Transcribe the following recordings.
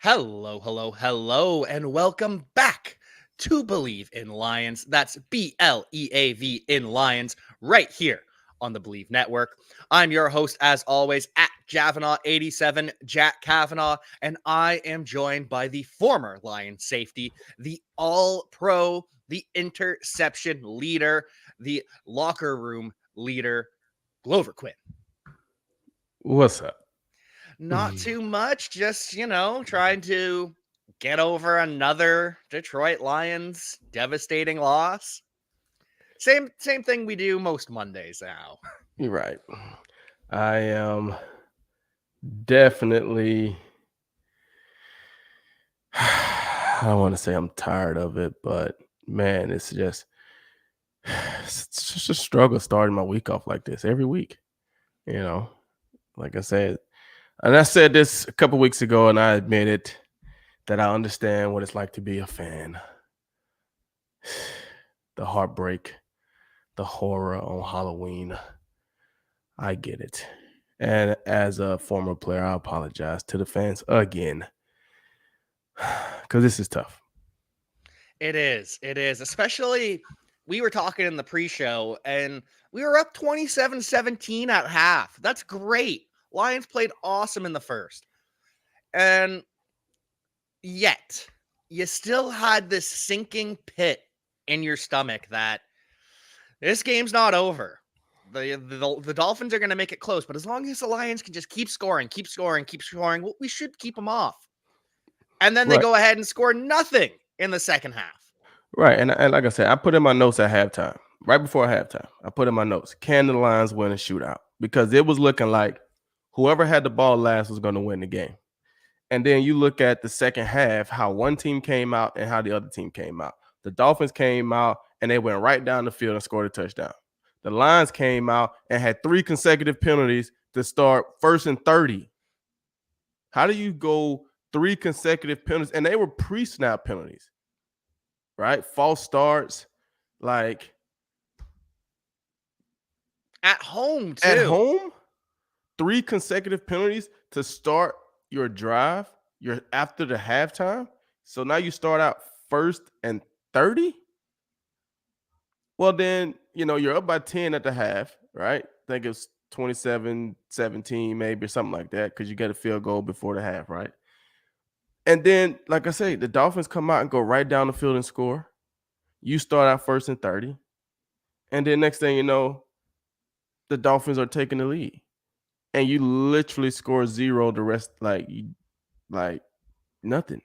Hello, hello, hello, and welcome back to Believe in Lions. That's BLEAV in Lions, right here on the Believe Network. I'm your host, as always, at Javanaugh87, Jack Kavanaugh, and I am joined by the former Lion safety, the all pro, the interception leader, the locker room leader, Glover Quinn. What's up? Not too much, just, trying to get over another Detroit Lions devastating loss. Same thing we do most Mondays now. You're right. I am definitely I don't want to say I'm tired of it, but man, it's just a struggle starting my week off like this every week. You know, like I said, and I said this a couple weeks ago, and I admitted that I understand what it's like to be a fan. The heartbreak, the horror on Halloween. I get it. And as a former player, I apologize to the fans again because this is tough. It is. It is. Especially, we were talking in the pre-show, and we were up 27-17 at half. That's great. Lions played awesome in the first. And yet, you still had this sinking pit in your stomach that this game's not over. The Dolphins are going to make it close, but as long as the Lions can just keep scoring, well, we should keep them off. And then they Right. go ahead and score nothing in the second half. Right. And like I said, I put in my notes at halftime, right before halftime. I put in my notes, can the Lions win a shootout? Because it was looking like whoever had the ball last was going to win the game. And then you look at the second half, how one team came out and how the other team came out. The Dolphins came out and they went right down the field and scored a touchdown. The Lions came out and had 3 consecutive penalties to start first and 30. How do you go 3 consecutive penalties? And they were pre-snap penalties, right? False starts, like At home, too. at home, 3 consecutive penalties to start your drive. You're after the halftime. So now you start out first and 30. Well, then, you're up by 10 at the half, right? I think it's 27-17 maybe or something like that because you get a field goal before the half, right? And then, like I say, the Dolphins come out and go right down the field and score. You start out first and 30. And then next thing you know, the Dolphins are taking the lead. And you literally score 0 the rest, like nothing.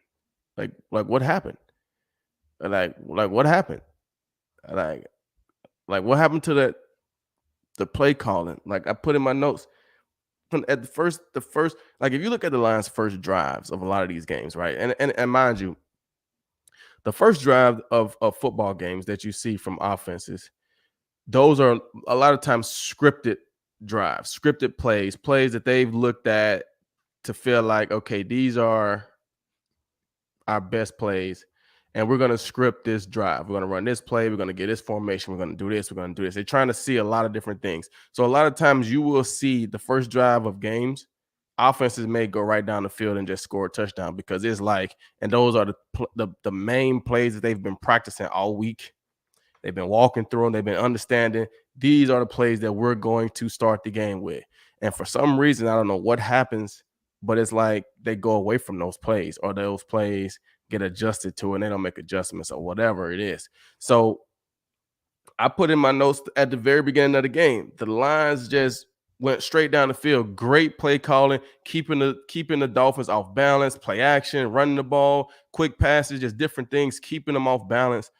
Like what happened? Like what happened? Like what happened to the play calling? Like I put in my notes at the first, like if you look at the Lions' first drives of a lot of these games, right? And mind you, the first drive of football games that you see from offenses, those are a lot of times scripted drives, scripted plays that they've looked at to feel like, okay, these are our best plays, and we're going to script this drive. We're going to run this play. We're going to get this formation. We're going to do this. We're going to do this. They're trying to see a lot of different things. So a lot of times you will see the first drive of games, offenses may go right down the field and just score a touchdown because it's like, and those are the main plays that they've been practicing all week. They've been walking through them. They've been understanding these are the plays that we're going to start the game with. And for some reason, I don't know what happens, but it's like they go away from those plays, or those plays get adjusted to and they don't make adjustments or whatever it is. So I put in my notes at the very beginning of the game, the Lions just went straight down the field. Great play calling, keeping the Dolphins off balance, play action, running the ball, quick passes, just different things, keeping them off balance.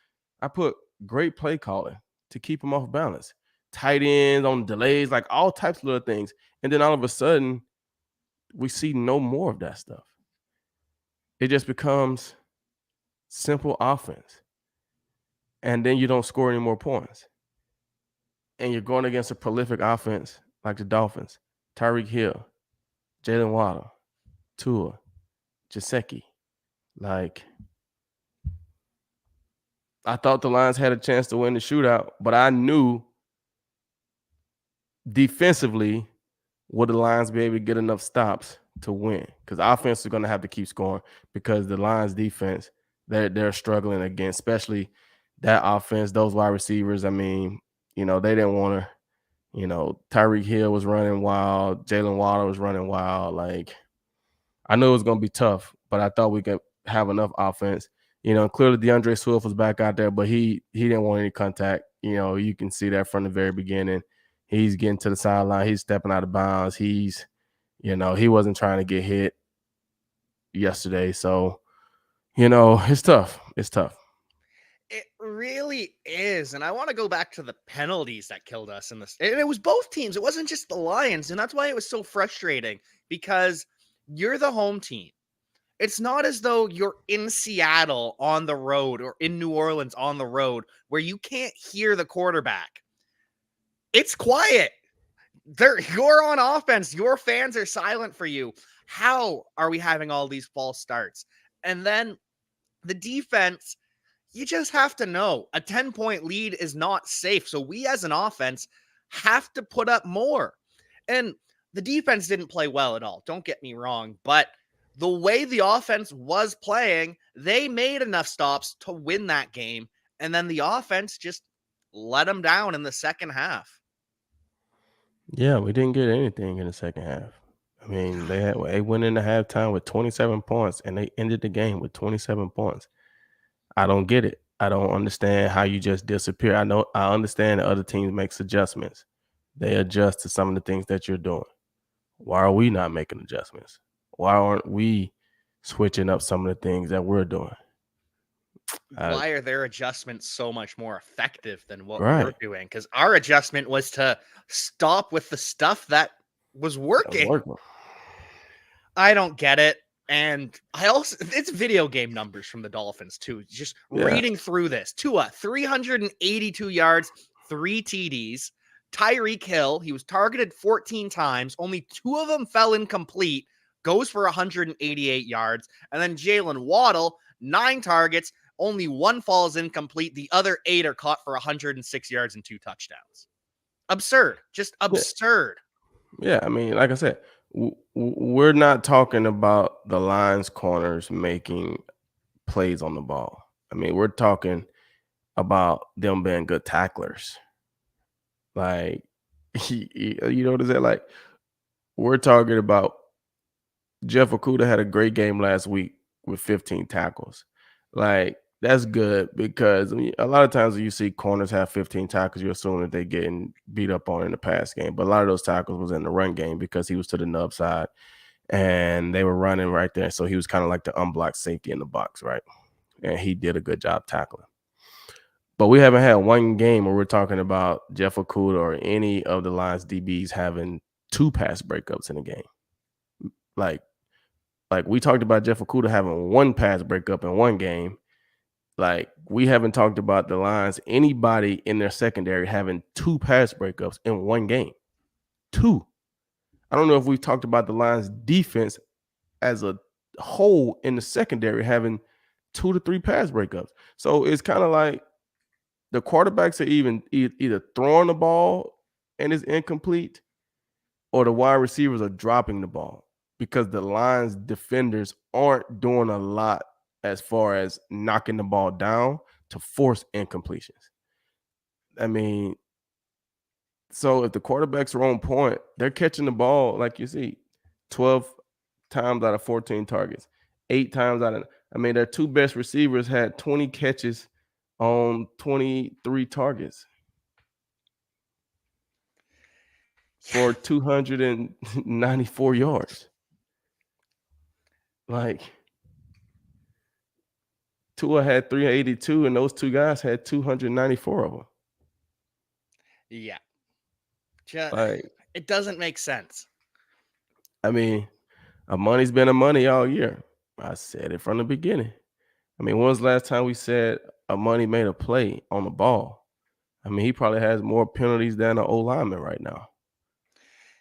I put great play calling to keep them off balance. Tight ends on delays, like all types of little things. And then all of a sudden, we see no more of that stuff. It just becomes simple offense. And then you don't score any more points. And you're going against a prolific offense like the Dolphins. Tyreek Hill, Jalen Waddle, Tua, Gesicki. Like, I thought the Lions had a chance to win the shootout, but I knew defensively would the Lions be able to get enough stops to win because offense is going to have to keep scoring because the Lions defense they're struggling against, especially that offense, those wide receivers. I mean, they didn't want to. Tyreek Hill was running wild, Jalen Waddle was running wild. Like I knew it was going to be tough, but I thought we could have enough offense. Clearly DeAndre Swift was back out there, but he didn't want any contact. You can see that from the very beginning. He's getting to the sideline. He's stepping out of bounds. He wasn't trying to get hit yesterday. So, it's tough. It's tough. It really is. And I want to go back to the penalties that killed us in this. And it was both teams. It wasn't just the Lions. And that's why it was so frustrating because you're the home team. It's not as though you're in Seattle on the road or in New Orleans on the road where you can't hear the quarterback. It's quiet. You're on offense. Your fans are silent for you. How are we having all these false starts? And then the defense, you just have to know a 10-point lead is not safe. So we as an offense have to put up more. And the defense didn't play well at all. Don't get me wrong. But the way the offense was playing, they made enough stops to win that game. And then the offense just let them down in the second half. Yeah, we didn't get anything in the second half. I mean, they went into halftime with 27 points, and they ended the game with 27 points. I don't get it. I don't understand how you just disappear. I understand that other teams make adjustments. They adjust to some of the things that you're doing. Why are we not making adjustments? Why aren't we switching up some of the things that we're doing? Why are their adjustments so much more effective than what Right. we're doing? Because our adjustment was to stop with the stuff that was working. I don't get it. And it's video game numbers from the Dolphins too. Just reading through this. Tua, 382 yards, 3 TDs. Tyreek Hill, he was targeted 14 times. Only 2 of them fell incomplete. Goes for 188 yards. And then Jalen Waddle, 9 targets. Only 1 falls incomplete. The other 8 are caught for 106 yards and 2 touchdowns. Absurd. Just absurd. Yeah, I mean, like I said, we're not talking about the Lions corners making plays on the ball. I mean, we're talking about them being good tacklers. Like, you know what I'm saying? Like, we're talking about Jeff Okudah had a great game last week with 15 tackles. Like, that's good because a lot of times when you see corners have 15 tackles, you assume that they're getting beat up on in the pass game. But a lot of those tackles was in the run game because he was to the nub side and they were running right there. So he was kind of like the unblocked safety in the box, right? And he did a good job tackling. But we haven't had one game where we're talking about Jeff Okudah or any of the Lions DBs having 2 pass breakups in a game. Like we talked about Jeff Okudah having 1 pass breakup in one game. Like, we haven't talked about the Lions, anybody in their secondary having 2 pass breakups in one game. 2. I don't know if we've talked about the Lions defense as a whole in the secondary having 2 to 3 pass breakups. So it's kind of like the quarterbacks are either throwing the ball and it's incomplete or the wide receivers are dropping the ball because the Lions defenders aren't doing a lot as far as knocking the ball down to force incompletions. I mean, so if the quarterbacks are on point, they're catching the ball, like you see, 12 times out of 14 targets, 8 times out of, I mean, their 2 best receivers had 20 catches on 23 targets for 294 yards. Like, Tua had 382, and those 2 guys had 294 of them. Yeah. It doesn't make sense. I mean, a money's been a money all year. I said it from the beginning. I mean, when was the last time we said a money made a play on the ball? I mean, he probably has more penalties than an O-lineman right now.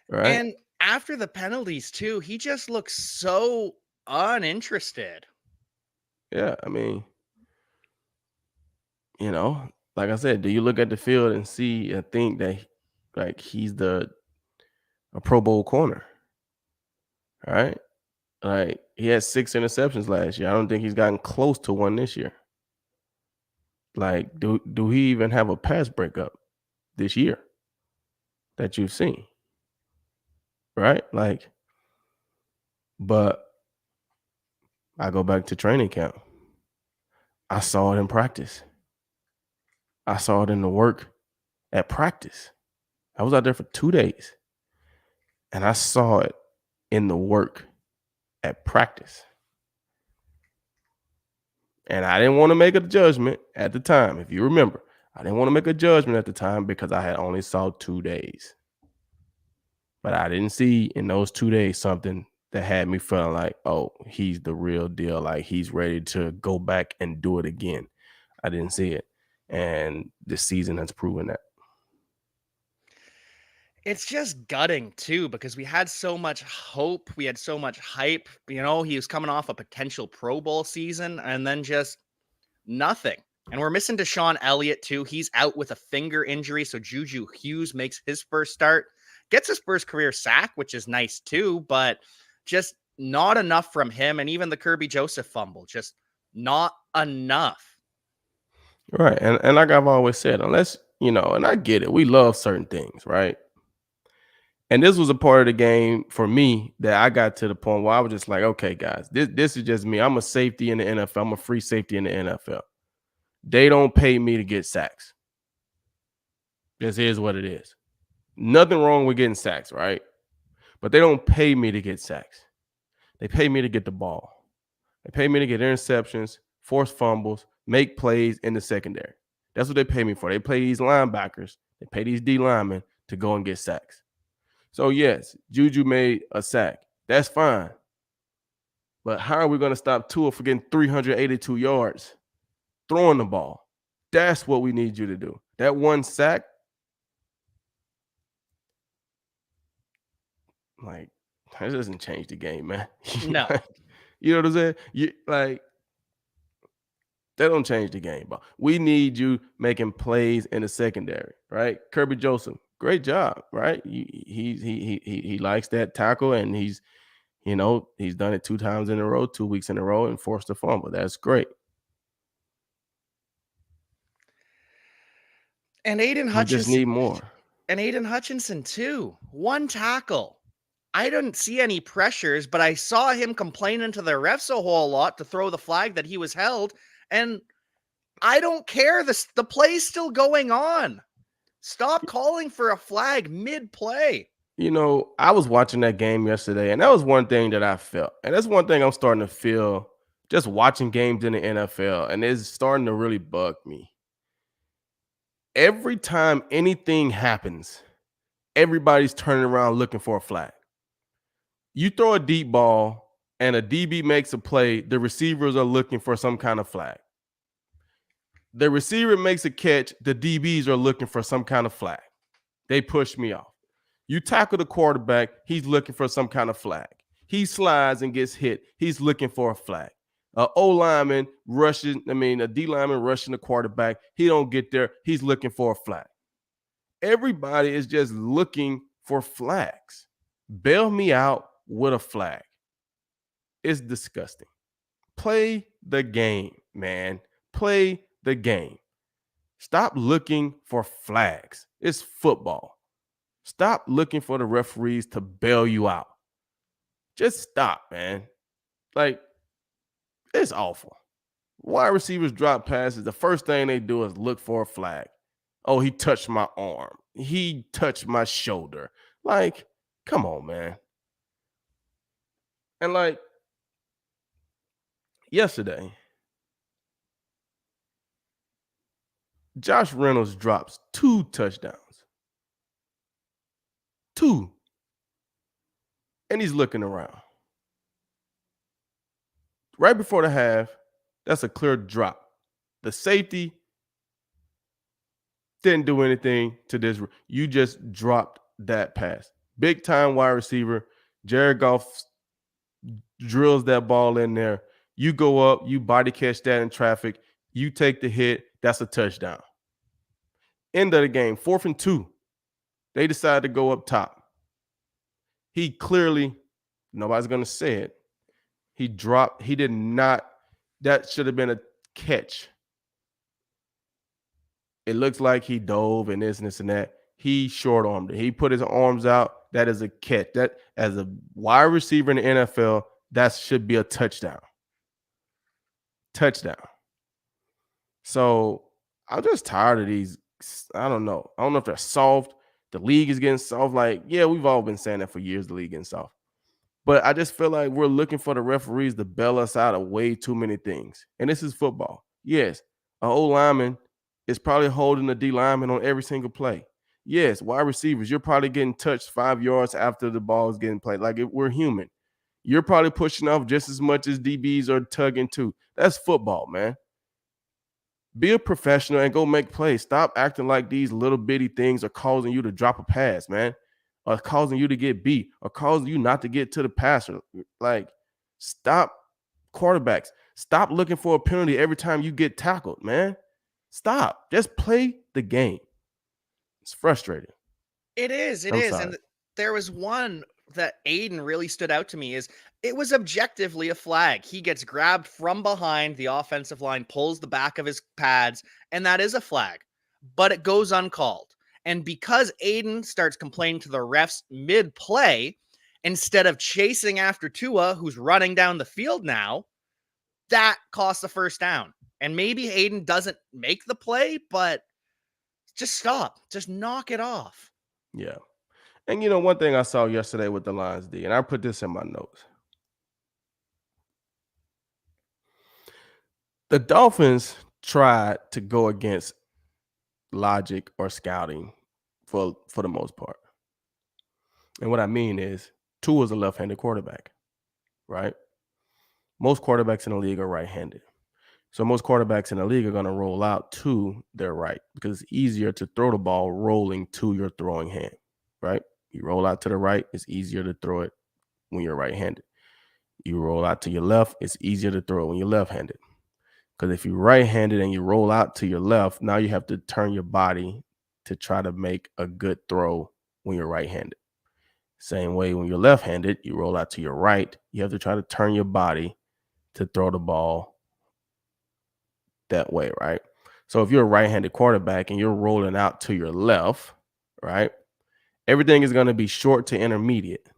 Right? And after the penalties, too, he just looks so uninterested. Yeah, I mean, like I said, do you look at the field and see and think that like he's a Pro Bowl corner? All right. Like he had 6 interceptions last year. I don't think he's gotten close to one this year. Like, do he even have a pass breakup this year that you've seen? Right? Like, but I go back to training camp. I saw it in practice. I saw it in the work at practice. I was out there for 2 days. And I saw it in the work at practice. And I didn't want to make a judgment at the time. If you remember, I didn't want to make a judgment at the time because I had only saw 2 days. But I didn't see in those 2 days something that had me feeling like, oh, he's the real deal. Like he's ready to go back and do it again. I didn't see it. And this season has proven that. It's just gutting too, because we had so much hope, we had so much hype. He was coming off a potential Pro Bowl season, and then just nothing. And we're missing Deshaun Elliott too. He's out with a finger injury, so Juju Hughes makes his first start, gets his first career sack, which is nice too, but just not enough from him. And even the Kirby Joseph fumble, just not enough. Right. And like I've always said, unless, and I get it, we love certain things, right? And this was a part of the game for me that I got to the point where I was just like, okay, guys, this is just me. I'm a safety in the NFL. I'm a free safety in the NFL. They don't pay me to get sacks. This is what it is. Nothing wrong with getting sacks, right? But they don't pay me to get sacks. They pay me to get the ball. They pay me to get interceptions, force fumbles, make plays in the secondary. That's what they pay me for. They pay these linebackers. They pay these D linemen to go and get sacks. So, yes, Juju made a sack. That's fine. But how are we going to stop Tua from getting 382 yards throwing the ball? That's what we need you to do. That one sack, like, that doesn't change the game, man. No. You know what I'm saying? That don't change the game, bro. We need you making plays in the secondary, right? Kirby Joseph, great job, right? He likes that tackle, and he's done it 2 times in a row, 2 weeks in a row, and forced a fumble. That's great. And Aiden We Hutchinson. just need more. And Aiden Hutchinson too. 1 tackle. I didn't see any pressures, but I saw him complaining to the refs a whole lot to throw the flag that he was held. And I don't care. The play's still going on. Stop calling for a flag mid-play. I was watching that game yesterday, and that was one thing that I felt. And that's one thing I'm starting to feel just watching games in the NFL, and it's starting to really bug me. Every time anything happens, everybody's turning around looking for a flag. You throw a deep ball and a DB makes a play, the receivers are looking for some kind of flag. The receiver makes a catch, the DBs are looking for some kind of flag. They push me off. You tackle the quarterback, he's looking for some kind of flag. He slides and gets hit, he's looking for a flag. A D-lineman rushing the quarterback, he don't get there, he's looking for a flag. Everybody is just looking for flags. Bail me out with a flag. It's disgusting. Play the game, man. Play the game. Stop looking for flags. It's football. Stop looking for the referees to bail you out. Just stop, man. Like, it's awful. Wide receivers drop passes. The first thing they do is look for a flag. Oh, he touched my arm. He touched my shoulder. Like, come on, man. And like, yesterday, Josh Reynolds drops 2 touchdowns. 2. And he's looking around. Right before the half, that's a clear drop. The safety didn't do anything to this. You just dropped that pass. Big time wide receiver. Jared Goff drills that ball in there. You go up, you body catch that in traffic. You take the hit. That's a touchdown. End of the game, 4th and 2. They decide to go up top. He clearly Nobody's going to say it. He dropped. He did not. That should have been a catch. It looks like he dove and this and that. He short armed it. He put his arms out. That is a catch. That, as a wide receiver in the NFL, that should be a touchdown. Touchdown. So I'm just tired of these. I don't know. I don't know if they're soft. The league is getting soft. Like, yeah, we've all been saying that for years. The league getting soft. But I just feel like we're looking for the referees to bail us out of way too many things. And this is football. Yes, an O lineman is probably holding the D lineman on every single play. Yes, wide receivers, you're probably getting touched 5 yards after the ball is getting played. Like, we're human. You're probably pushing off just as much as DBs are tugging too. That's football, man. Be a professional and go make plays. Stop acting like these little bitty things are causing you to drop a pass, man, or causing you to get beat, or causing you not to get to the passer. Like, stop, quarterbacks. Stop looking for a penalty every time you get tackled, man. Stop. Just play the game. It's frustrating. It is. It I'm is. sorry. And there was one that Aiden really stood out to me is it was objectively a flag. He gets grabbed from behind the offensive line, pulls the back of his pads, and that is a flag, but it goes uncalled. And because Aiden starts complaining to the refs mid play, instead of chasing after Tua, who's running down the field now, that costs the first down. And maybe Aiden doesn't make the play, but just stop. Just knock it off. Yeah. And, you know, one thing I saw yesterday with the Lions D, and I put this in my notes. The Dolphins tried to go against logic or scouting for the most part. And what I mean is, Tua is a left-handed quarterback, right? Most quarterbacks in the league are right-handed. So most quarterbacks in the league are going to roll out to their right because it's easier to throw the ball rolling to your throwing hand, right? You roll out to the right, it's easier to throw it when you're right-handed. You roll out to your left, it's easier to throw it when you're left-handed. Because if you're right-handed and you roll out to your left, now you have to turn your body to try to make a good throw when you're right-handed. Same way when you're left-handed, you roll out to your right, you have to try to turn your body to throw the ball that way, right? So if you're a right-handed quarterback and you're rolling out to your left, right, everything is going to be short to intermediate.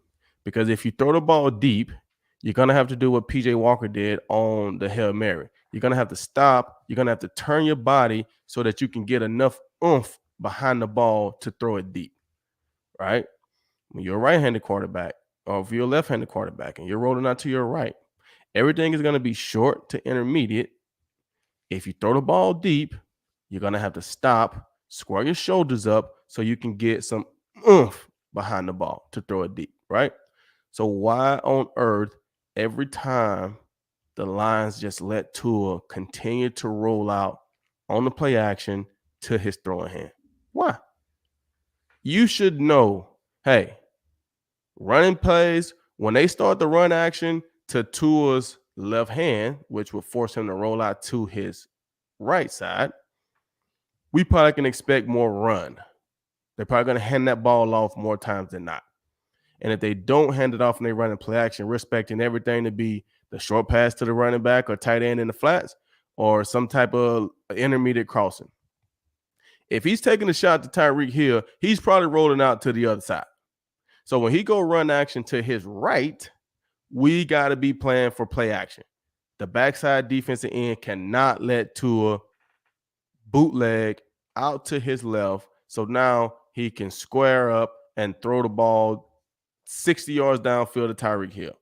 Because if you throw the ball deep, you're going to have to do what PJ Walker did on the Hail Mary. You're going to have to stop. You're going to have to turn your body so that you can get enough oomph behind the ball to throw it deep, right? When you're a right-handed quarterback, or if you're a left-handed quarterback and you're rolling out to your right, everything is going to be short to intermediate. If you throw the ball deep, you're going to have to stop, square your shoulders up so you can get some oomph behind the ball to throw it deep, right? So why on earth every time the Lions just let Tua continue to roll out on the play action to his throwing hand? Why? You should know, hey, running plays, when they start the run action to Tua's left hand, which will force him to roll out to his right side, we probably can expect more run. They're probably going to hand that ball off more times than not. And if they don't hand it off and they run in play action, we're expecting everything to be the short pass to the running back or tight end in the flats or some type of intermediate crossing. If he's taking a shot to Tyreek Hill, he's probably rolling out to the other side. So when he go run action to his right, we got to be playing for play action. The backside defensive end cannot let Tua bootleg out to his left. So now he can square up and throw the ball 60 yards downfield to Tyreek Hill.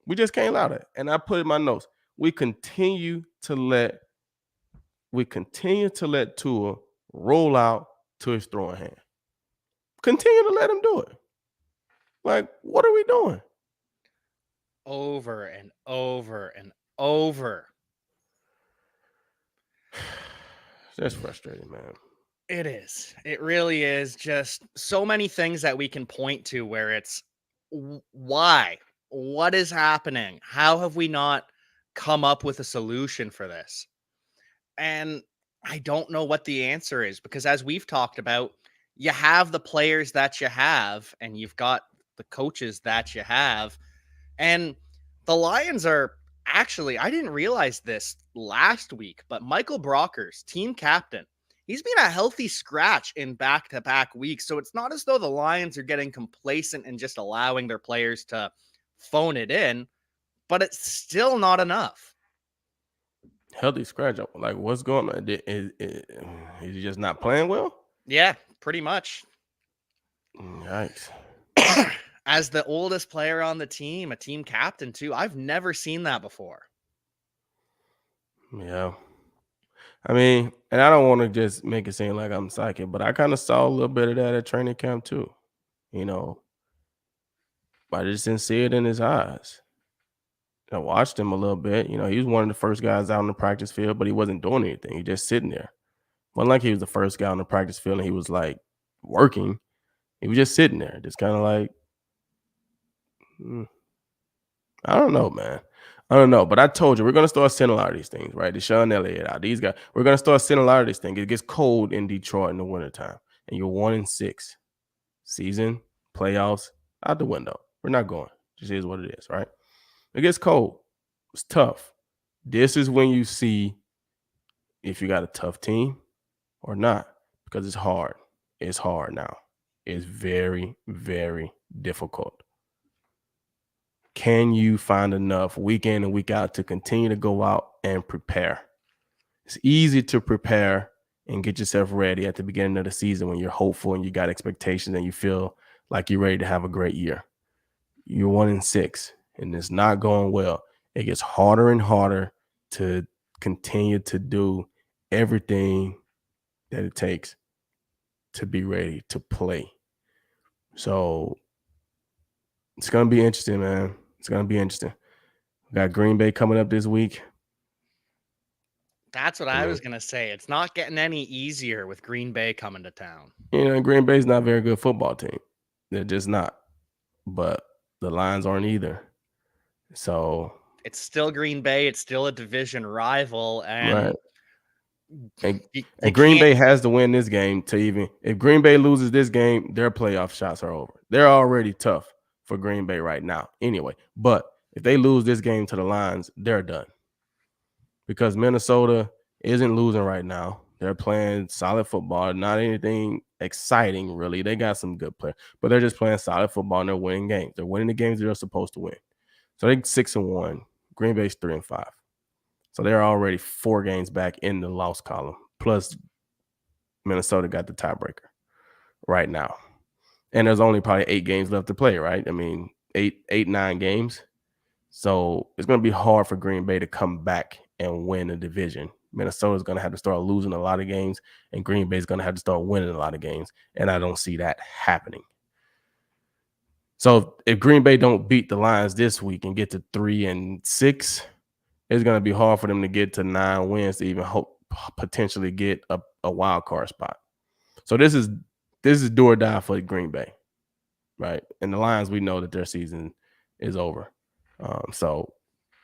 We just can't allow that. And I put in my notes, we continue to let Tua roll out to his throwing hand. Continue to let him do it. Like, what are we doing? Over and over and over. That's frustrating, man. It is. It really is. Just so many things that we can point to where it's why? What is happening? How have we not come up with a solution for this? And I don't know what the answer is because, as we've talked about, you have the players that you have and you've got the coaches that you have. And the Lions are actually, I didn't realize this last week, but Michael Brockers, team captain, he's been a healthy scratch in back-to-back weeks. So it's not as though the Lions are getting complacent and just allowing their players to phone it in, but it's still not enough. Healthy scratch. Like, what's going on? Is he just not playing well? Yeah, pretty much. Yikes. As the oldest player on the team, a team captain too. I've never seen that before. Yeah. I mean, and I don't want to just make it seem like I'm psychic, but I kind of saw a little bit of that at training camp too. You know, I just didn't see it in his eyes. I watched him a little bit. You know, he was one of the first guys out on the practice field, but he wasn't doing anything. He just sitting there. Wasn't like he was the first guy on the practice field and he was like working. He was just sitting there, just kind of like, I don't know, man. I don't know. But I told you, we're going to start sending a lot of these things, right? Deshaun Elliott out. These guys, we're going to start sending a lot of these things. It gets cold in Detroit in the wintertime, and you're 1-6. Season, playoffs, out the window. We're not going. Just is what it is, right? It gets cold. It's tough. This is when you see if you got a tough team or not, because it's hard. It's hard now. It's very, very difficult. Can you find enough week in and week out to continue to go out and prepare? It's easy to prepare and get yourself ready at the beginning of the season when you're hopeful and you got expectations and you feel like you're ready to have a great year. You're 1-6 and it's not going well. It gets harder and harder to continue to do everything that it takes to be ready to play. So it's going to be interesting, man. It's going to be interesting. We got Green Bay coming up this week. That's what I was going to say. It's not getting any easier with Green Bay coming to town. You know, Green Bay's not a very good football team. They're just not. But the Lions aren't either. So it's still Green Bay. It's still a division rival. And, right. And Green Bay has to win this game to even – if Green Bay loses this game, their playoff shots are over. They're already tough for Green Bay right now anyway. But if they lose this game to the Lions, they're done. Because Minnesota isn't losing right now. They're playing solid football, not anything exciting, really. They got some good players, but they're just playing solid football and they're winning games. They're winning the games they're supposed to win. So they're 6-1. Green Bay's 3-5. So they're already 4 games back in the loss column. Plus, Minnesota got the tiebreaker right now. And there's only probably 8 games left to play, right? I mean, 9 games. So it's going to be hard for Green Bay to come back and win a division. Minnesota's going to have to start losing a lot of games, and Green Bay's going to have to start winning a lot of games, and I don't see that happening. So if Green Bay don't beat the Lions this week and get to 3-6, it's going to be hard for them to get to 9 wins to even hope potentially get a wild card spot. So this is do or die for Green Bay, right? And the Lions, we know that their season is over. So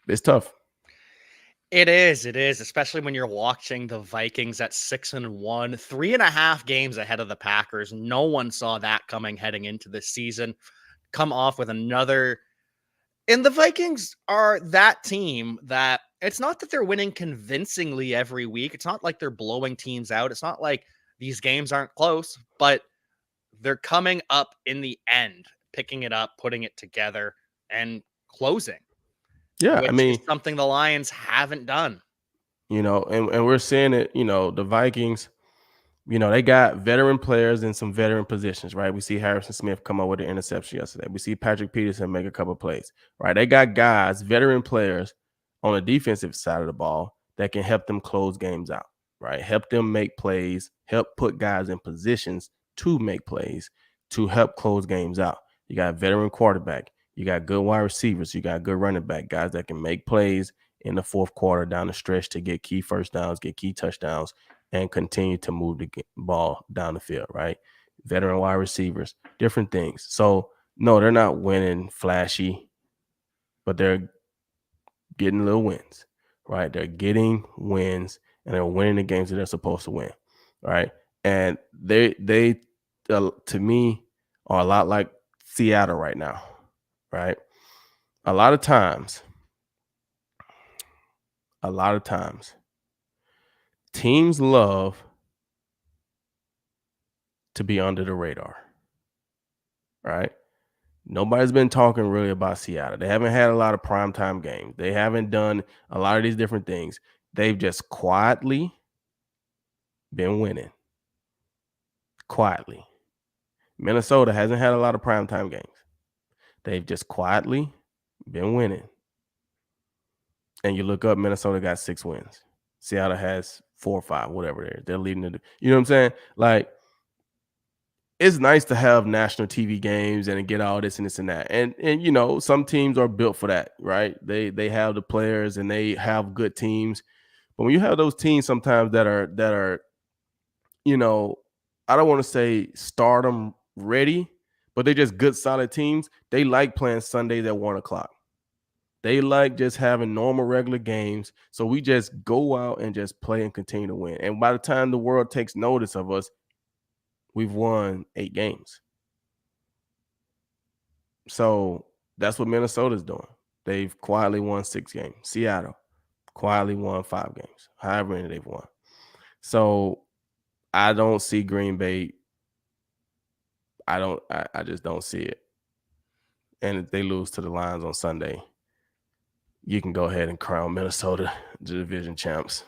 it's tough. It is, especially when you're watching the Vikings at 6-1, 3.5 games ahead of the Packers. No one saw that coming heading into this season. Come off with another. And the Vikings are that team that it's not that they're winning convincingly every week. It's not like they're blowing teams out. It's not like these games aren't close, but they're coming up in the end, picking it up, putting it together, and closing. Yeah, which I mean, is something the Lions haven't done. You know, and we're seeing it, you know, the Vikings, you know, they got veteran players in some veteran positions, right? We see Harrison Smith come up with an interception yesterday. We see Patrick Peterson make a couple plays, right? They got guys, veteran players on the defensive side of the ball that can help them close games out, right? Help them make plays, help put guys in positions to make plays, to help close games out. You got a veteran quarterback. You got good wide receivers. You got good running back, guys that can make plays in the fourth quarter down the stretch to get key first downs, get key touchdowns, and continue to move the ball down the field, right? Veteran wide receivers, different things. So, no, they're not winning flashy, but they're getting little wins, right? They're getting wins, and they're winning the games that they're supposed to win, right? And they to me, are a lot like Seattle right now, right? a lot of times, teams love to be under the radar, right? Nobody's been talking really about Seattle. They haven't had a lot of primetime games. They haven't done a lot of these different things. They've just quietly been winning. Quietly. Minnesota hasn't had a lot of primetime games. They've just quietly been winning. And you look up, Minnesota got 6 wins. Seattle has 4 or 5, whatever it is. They're leading the, you know what I'm saying? Like, it's nice to have national TV games and get all this and this and that. And you know, some teams are built for that, right? They have the players and they have good teams. But when you have those teams sometimes that are, you know, I don't want to say stardom ready, but they're just good, solid teams. They like playing Sundays at 1:00. They like just having normal, regular games. So we just go out and just play and continue to win. And by the time the world takes notice of us, we've won 8 games. So that's what Minnesota's doing. They've quietly won 6 games. Seattle quietly won 5 games, however many they've won. So I don't see Green Bay. I just don't see it. And if they lose to the Lions on Sunday, you can go ahead and crown Minnesota the division champs.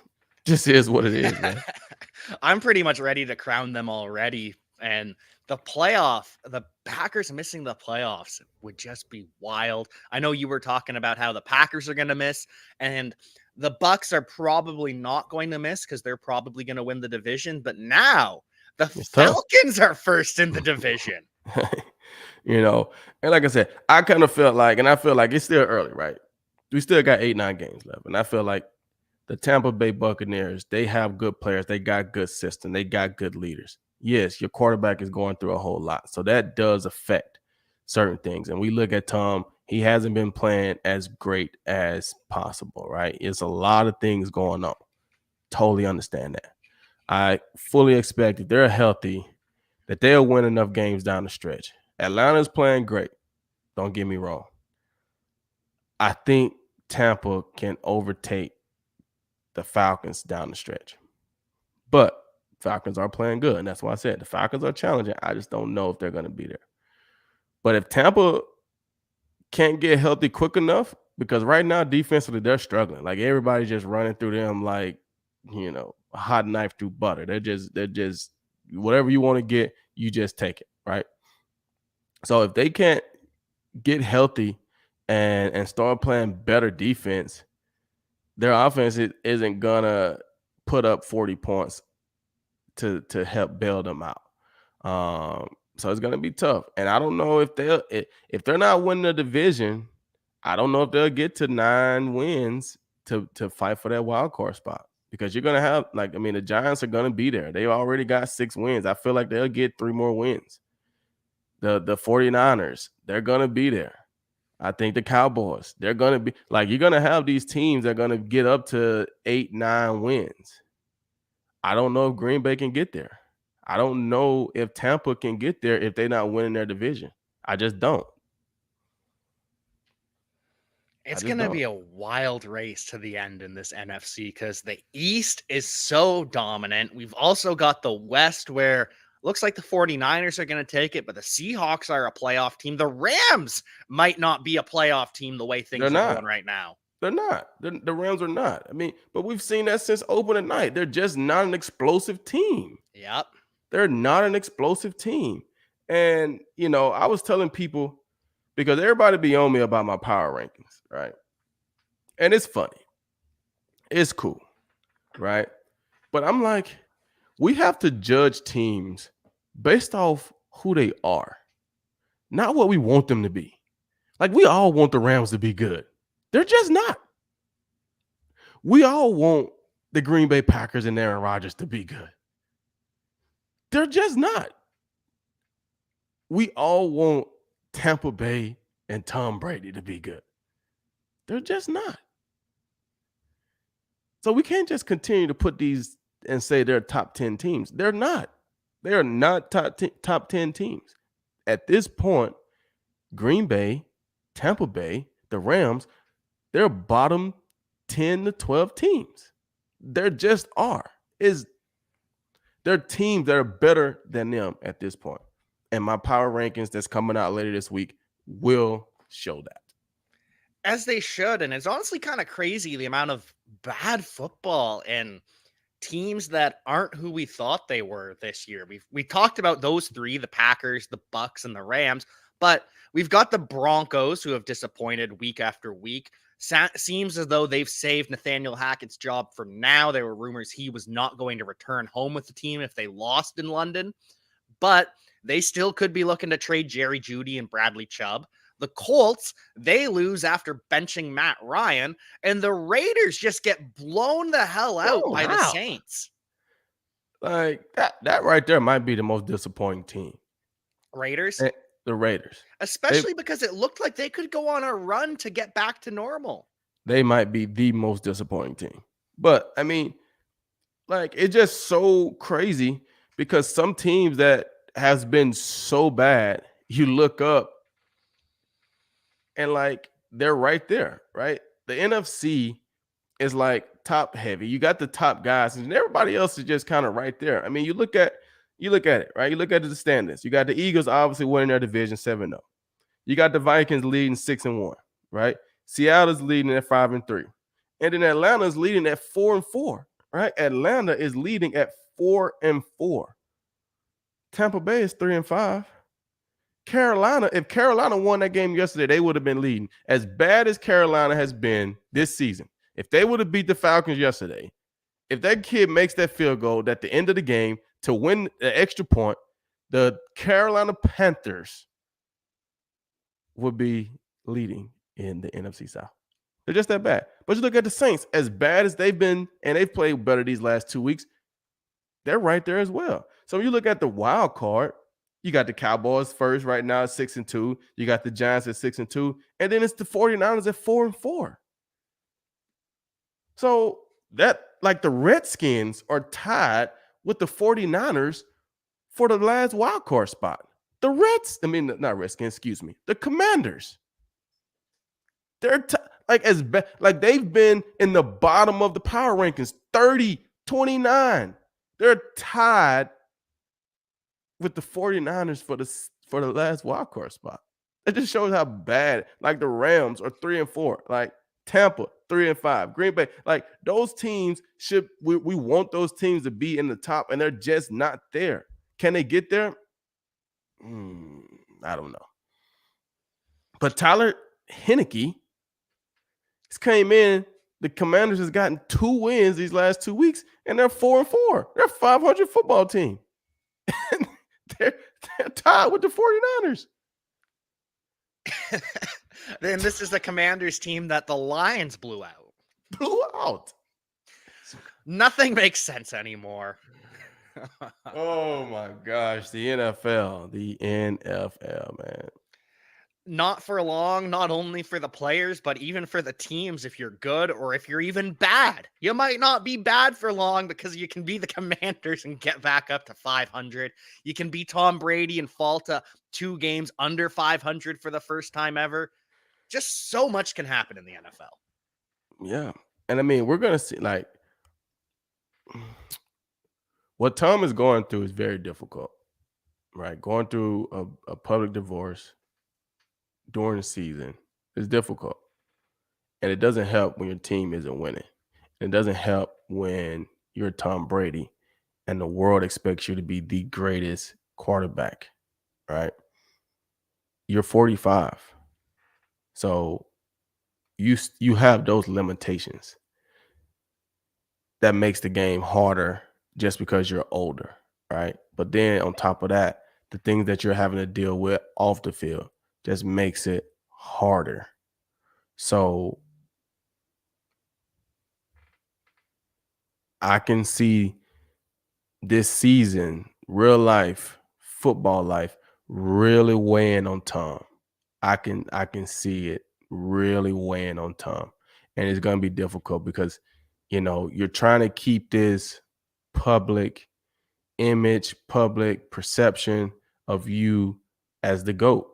Just is what it is, man. I'm pretty much ready to crown them already. And the Packers missing the playoffs would just be wild. I know you were talking about how the Packers are going to miss, and the Bucks are probably not going to miss because they're probably going to win the division. But now the Falcons are first in the division. You know, and like I said, I kind of felt like, and I feel like it's still early, right? We still got 8-9 games left. And I feel like the Tampa Bay Buccaneers, they have good players. They got good system. They got good leaders. Yes, your quarterback is going through a whole lot. So that does affect certain things. And we look at Tom, he hasn't been playing as great as possible, right? It's a lot of things going on. Totally understand that. I fully expect if they're healthy, that they'll win enough games down the stretch. Atlanta's playing great. Don't get me wrong. I think Tampa can overtake the Falcons down the stretch. But Falcons are playing good, and that's why I said the Falcons are challenging. I just don't know if they're going to be there. But if Tampa can't get healthy quick enough, because right now defensively they're struggling. Like everybody's just running through them like, you know, a hot knife through butter. They're just whatever you want to get, you just take it, right? So if they can't get healthy and start playing better defense, their offense isn't gonna put up 40 points to help bail them out. So it's gonna be tough. And I don't know if they're not winning the division, I don't know if they'll get to 9 wins to fight for that wild card spot. Because you're gonna have, like, I mean, the Giants are gonna be there. They already got 6 wins. I feel like they'll get 3 more wins. The 49ers, they're gonna be there. I think the Cowboys, they're going to be like, you're going to have these teams that are going to get up to 8-9 wins. I don't know if Green Bay can get there. I don't know if Tampa can get there if they're not winning their division. I just don't. It's going to be a wild race to the end in this NFC because the East is so dominant. We've also got the West where looks like the 49ers are going to take it, but the Seahawks are a playoff team. The Rams might not be a playoff team the way things are going right now. They're not. The Rams are not. I mean, but we've seen that since opening night. They're just not an explosive team. Yep. They're not an explosive team. And, you know, I was telling people, because everybody be on me about my power rankings, right? And it's funny. It's cool, right? But I'm like, we have to judge teams based off who they are, not what we want them to be. Like, we all want the Rams to be good. They're just not. We all want the Green Bay Packers and Aaron Rodgers to be good. They're just not. We all want Tampa Bay and Tom Brady to be good. They're just not. So we can't just continue to put these and say they're top 10 teams. They're not. They are not top 10 teams. At this point, Green Bay, Tampa Bay, the Rams, they're bottom 10 to 12 teams. There just are. There are teams that are better than them at this point. And my power rankings that's coming out later this week will show that. As they should. And it's honestly kind of crazy the amount of bad football and teams that aren't who we thought they were this year. We talked about those three, the Packers, the Bucks, and the Rams, but we've got the Broncos who have disappointed week after week. Seems as though they've saved Nathaniel Hackett's job for now. There were rumors he was not going to return home with the team if they lost in London, but they still could be looking to trade Jerry Jeudy and Bradley Chubb. The Colts, they lose after benching Matt Ryan, and the Raiders just get blown the hell out by the Saints. Like that right there might be the most disappointing team. Raiders? The Raiders. Especially because it looked like they could go on a run to get back to normal. They might be the most disappointing team. But, I mean, like, it's just so crazy because some teams that has been so bad, you look up and, like, they're right there, right? The NFC is, like, top heavy. You got the top guys, and everybody else is just kind of right there. I mean, you look at it, right? You look at the standings. You got the Eagles obviously winning their division 7-0. You got the Vikings leading 6-1, right? Seattle's leading at 5-3. And then Atlanta's leading at 4-4, right? Atlanta is leading at 4-4. Tampa Bay is 3-5. Carolina, if Carolina won that game yesterday, they would have been leading. As bad as Carolina has been this season, if they would have beat the Falcons yesterday, if that kid makes that field goal at the end of the game to win the extra point, the Carolina Panthers would be leading in the NFC South. They're just that bad. But you look at the Saints, as bad as they've been, and they've played better these last 2 weeks, they're right there as well. So when you look at the wild card, you got the Cowboys first right now at 6-2. You got the Giants at 6-2. And then it's the 49ers at 4-4. So that, like, the Redskins are tied with the 49ers for the last wild card spot. The Commanders. They're like they've been in the bottom of the power rankings, 30-29. They're tied with the 49ers for the last wild card spot. It just shows how bad. Like the Rams are 3-4. Like Tampa 3-5. Green Bay, like those teams we want those teams to be in the top, and they're just not there. Can they get there? I don't know. But Tyler Heineke came in. The Commanders has gotten 2 wins these last 2 weeks, and they're 4-4. They're a 500 football team. they're tied with the 49ers. Then this is the Commanders team that the Lions blew out. Nothing makes sense anymore. Oh my gosh, the NFL, man. Not for long, not only for the players, but even for the teams. If you're good or if you're even bad, you might not be bad for long because you can be the Commanders and get back up to 500. You can be Tom Brady and fall to 2 games under 500 for the first time ever. Just so much can happen in the NFL. Yeah. And I mean, we're going to see, like, what Tom is going through is very difficult, right? Going through a public divorce during the season is difficult. And it doesn't help when your team isn't winning. It doesn't help when you're Tom Brady and the world expects you to be the greatest quarterback, right? You're 45. So you have those limitations. That makes the game harder just because you're older, right? But then on top of that, the things that you're having to deal with off the field just makes it harder. So I can see this season, real life, football life, really weighing on Tom. I can see it really weighing on Tom. And it's going to be difficult because, you know, you're trying to keep this public image, public perception of you as the GOAT.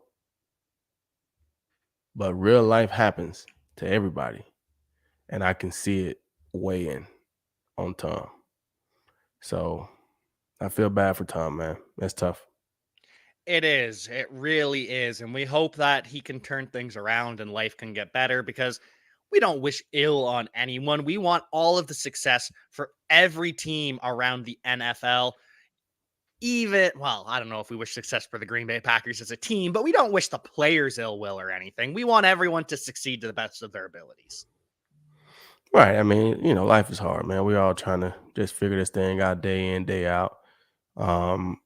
but real life happens to everybody, and I can see it weigh in on Tom. So I feel bad for Tom, man. That's tough. It is. It really is. And we hope that he can turn things around and life can get better because we don't wish ill on anyone. We want all of the success for every team around the NFL. Even, well, I don't know if we wish success for the Green Bay Packers as a team, but we don't wish the players ill will or anything. We want everyone to succeed to the best of their abilities. Right. I mean, life is hard, man. We're all trying to just figure this thing out day in, day out. Um,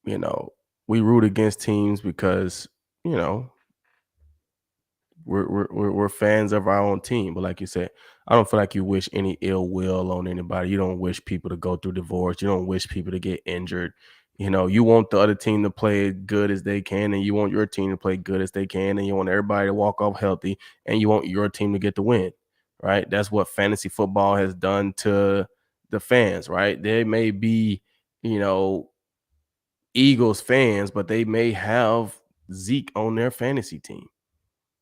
you know, we root against teams because, you know, we're fans of our own team. But like you said, I don't feel like you wish any ill will on anybody. You don't wish people to go through divorce. You don't wish people to get injured. You want the other team to play as good as they can, and you want your team to play good as they can, and you want everybody to walk off healthy, and you want your team to get the win, right? That's what fantasy football has done to the fans, right? They may be, you know, Eagles fans, but they may have Zeke on their fantasy team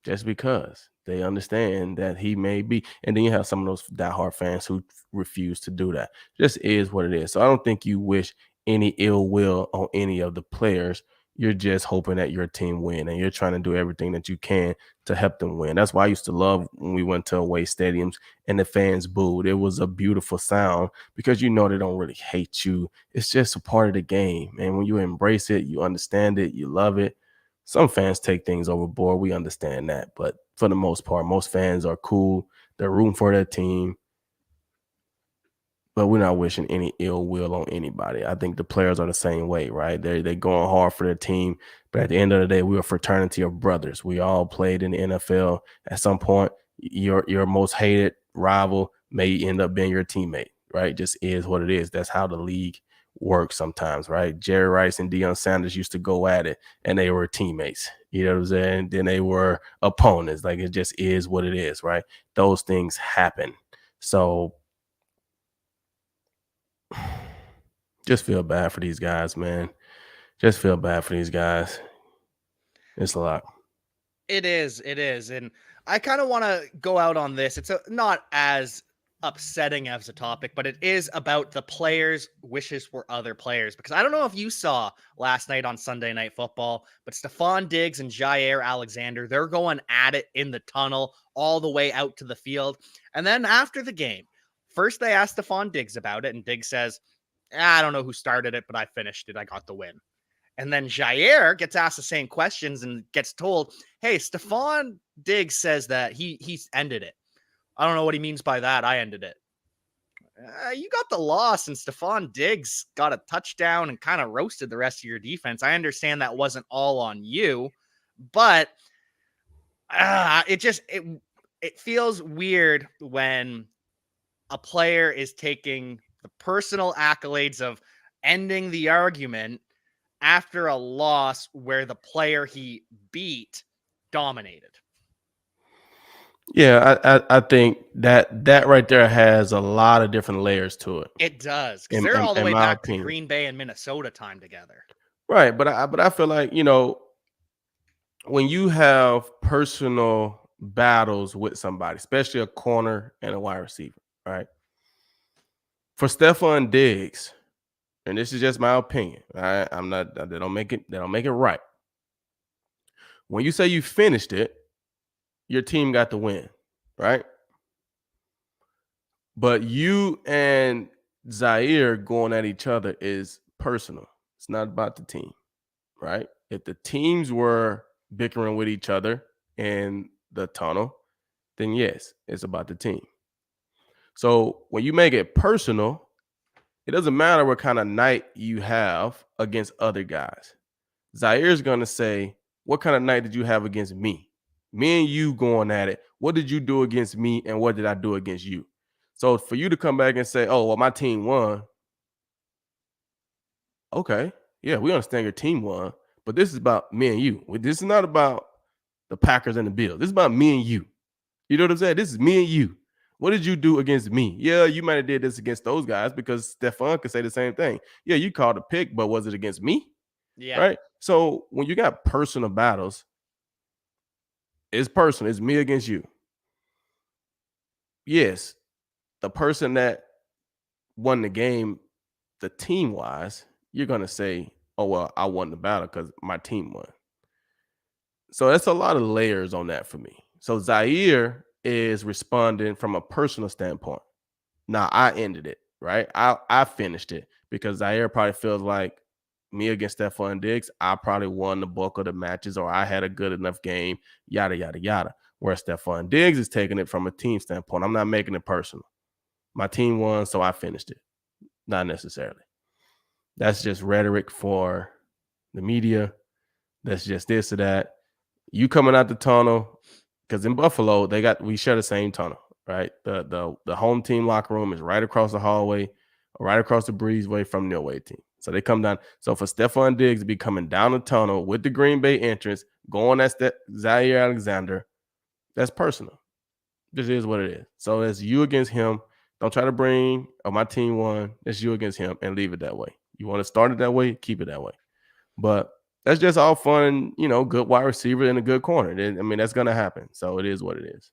just because they understand that he may be. And then you have some of those diehard fans who refuse to do that. Just is what it is. So I don't think you wish any ill will on any of the players. You're just hoping that your team win, and you're trying to do everything that you can to help them win. That's why I used to love when we went to away stadiums and the fans booed. It was a beautiful sound because they don't really hate you. It's just a part of the game. And when you embrace it, you understand it, you love it. Some fans take things overboard. We understand that. But for the most part, most fans are cool. They're rooting for their team. But we're not wishing any ill will on anybody. I think the players are the same way, right? They're going hard for their team. But at the end of the day, we're a fraternity of brothers. We all played in the NFL. At some point, your most hated rival may end up being your teammate, right? Just is what it is. That's how the league works sometimes, right? Jerry Rice and Deion Sanders used to go at it, and they were teammates. You know what I'm saying? Then they were opponents. Like, it just is what it is, right? Those things happen. So just feel bad for these guys, man. Just feel bad for these guys. It's a lot. It is. It is. And I kind of want to go out on this. It's not as upsetting as a topic, but it is about the players' wishes for other players. Because I don't know if you saw last night on Sunday Night Football, but Stephon Diggs and Jair Alexander, they're going at it in the tunnel all the way out to the field. And then after the game, first they asked Stephon Diggs about it, and Diggs says, I don't know who started it, but I finished it. I got the win. And then Jair gets asked the same questions and gets told, hey, Stephon Diggs says that he's ended it. I don't know what he means by that. I ended it. You got the loss, and Stephon Diggs got a touchdown and kind of roasted the rest of your defense. I understand that wasn't all on you, but it feels weird when a player is taking the personal accolades of ending the argument after a loss where the player he beat dominated. Yeah, I think that right there has a lot of different layers to it. It does, because they're all the way back to Green Bay and Minnesota time together. Right, but I feel like, when you have personal battles with somebody, especially a corner and a wide receiver, right? For Stephon Diggs, and this is just my opinion, right? I'm not, they don't make it right. When you say you finished it, your team got the win, right? But you and Zaire going at each other is personal. It's not about the team, right? If the teams were bickering with each other in the tunnel, then yes, it's about the team. So when you make it personal, it doesn't matter what kind of night you have against other guys. Zaire's going to say, what kind of night did you have against me? Me and you going at it. What did you do against me, and what did I do against you? So for you to come back and say, oh, well, my team won. Okay. Yeah, we understand your team won, but this is about me and you. This is not about the Packers and the Bills. This is about me and you. You know what I'm saying? This is me and you. What did you do against me? Yeah, you might have did this against those guys because Stephon could say the same thing. Yeah, you called a pick, but was it against me? Yeah. Right? So when you got personal battles, It's personal. It's me against you. Yes, the person that won the game, the team wise, you're gonna say, "Oh well, I won the battle because my team won." So that's a lot of layers on that for me. So Zaire is responding from a personal standpoint. Now I ended it, right? I finished it because Zaire probably feels like me against Stephon Diggs, I probably won the bulk of the matches or I had a good enough game, yada, yada, yada. Whereas Stephon Diggs is taking it from a team standpoint. I'm not making it personal. My team won, so I finished it. Not necessarily. That's just rhetoric for the media. That's just this or that. You coming out the tunnel, because in Buffalo, we share the same tunnel, right? The home team locker room is right across the hallway, right across the breezeway from the away team. So they come down. So for Stephon Diggs to be coming down the tunnel with the Green Bay entrance, going at Zaire Alexander, that's personal. This is what it is. So it's you against him. Don't try to bring, oh, my team won. It's you against him and leave it that way. You want to start it that way, keep it that way. But that's just all fun, good wide receiver and a good corner. I mean, that's going to happen. So it is what it is.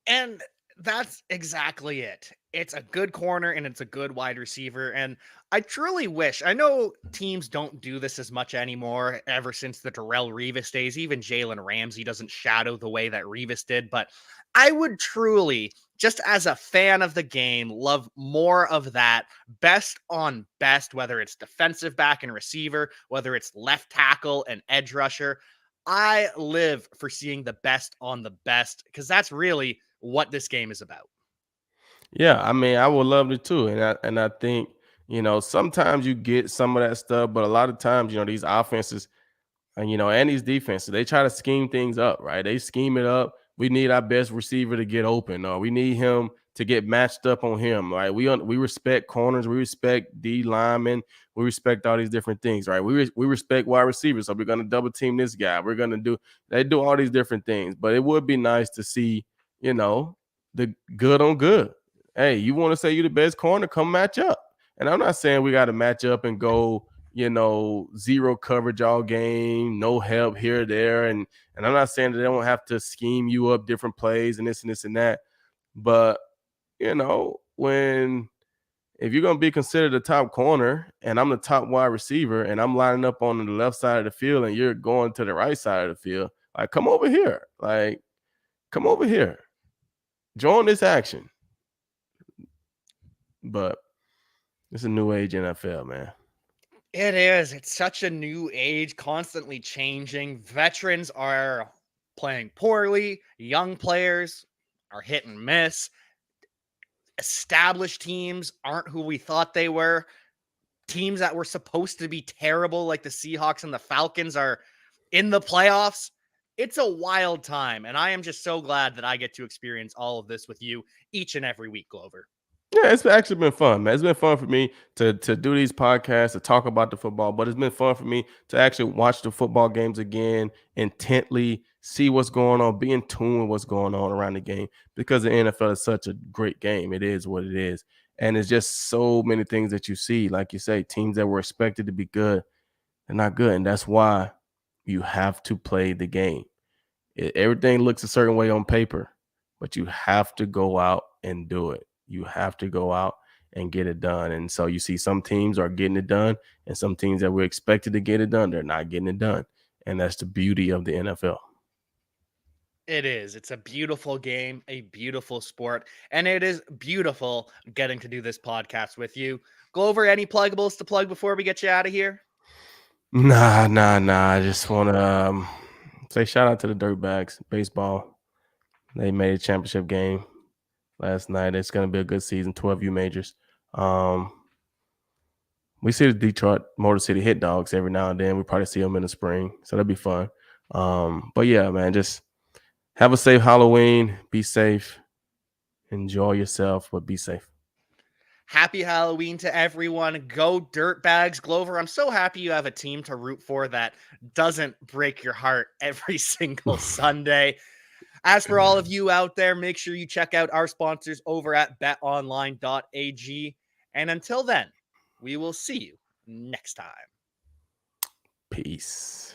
And that's exactly it. It's a good corner and it's a good wide receiver. And I truly wish, I know teams don't do this as much anymore ever since the Darrell Revis days. Even Jalen Ramsey doesn't shadow the way that Revis did. But I would truly, just as a fan of the game, love more of that best on best, whether it's defensive back and receiver, whether it's left tackle and edge rusher. I live for seeing the best on the best because that's really what this game is about. Yeah, I mean, I would love it too. And I think, sometimes you get some of that stuff, but a lot of times, these offenses and these defenses, they try to scheme things up, right? They scheme it up. We need our best receiver to get open, or we need him to get matched up on him, right? We respect corners, we respect D linemen, we respect all these different things, right? We respect wide receivers, so we're gonna double team this guy. They do all these different things, but it would be nice to see, the good on good. Hey, you want to say you the best corner? Come match up. And I'm not saying we got to match up and go zero coverage all game, no help here, there. And I'm not saying that they don't have to scheme you up different plays and this and that. But, if you're going to be considered the top corner and I'm the top wide receiver and I'm lining up on the left side of the field and you're going to the right side of the field, like, come over here. Like, come over here. Join this action. But it's a new age NFL, man. It is. It's such a new age, constantly changing. Veterans are playing poorly. Young players are hit and miss. Established teams aren't who we thought they were. Teams that were supposed to be terrible, like the Seahawks and the Falcons, are in the playoffs. It's a wild time. And I am just so glad that I get to experience all of this with you each and every week, Glover. Yeah, it's actually been fun, man. It's been fun for me to do these podcasts, to talk about the football, but it's been fun for me to actually watch the football games again, intently see what's going on, be in tune with what's going on around the game, because the NFL is such a great game. It is what it is. And it's just so many things that you see, like you say, teams that were expected to be good, they're not good. And that's why you have to play the game. Everything looks a certain way on paper, but you have to go out and do it. You have to go out and get it done. And so you see some teams are getting it done, and some teams that were expected to get it done, they're not getting it done. And that's the beauty of the NFL. It is. It's a beautiful game, a beautiful sport, and it is beautiful getting to do this podcast with you. Glover, any pluggables to plug before we get you out of here? Nah. I just want to say shout out to the Dirtbags baseball. They made a championship game last night. It's going to be a good season, 12U majors. We see the Detroit Motor City Hit Dogs every now and then. We probably see them in the spring, so that'd be fun. But yeah, man, just have a safe Halloween. Be safe. Enjoy yourself, but be safe. Happy Halloween to everyone. Go Dirtbags. Glover, I'm so happy you have a team to root for that doesn't break your heart every single Sunday. As for all of you out there, make sure you check out our sponsors over at betonline.ag. And until then, we will see you next time. Peace.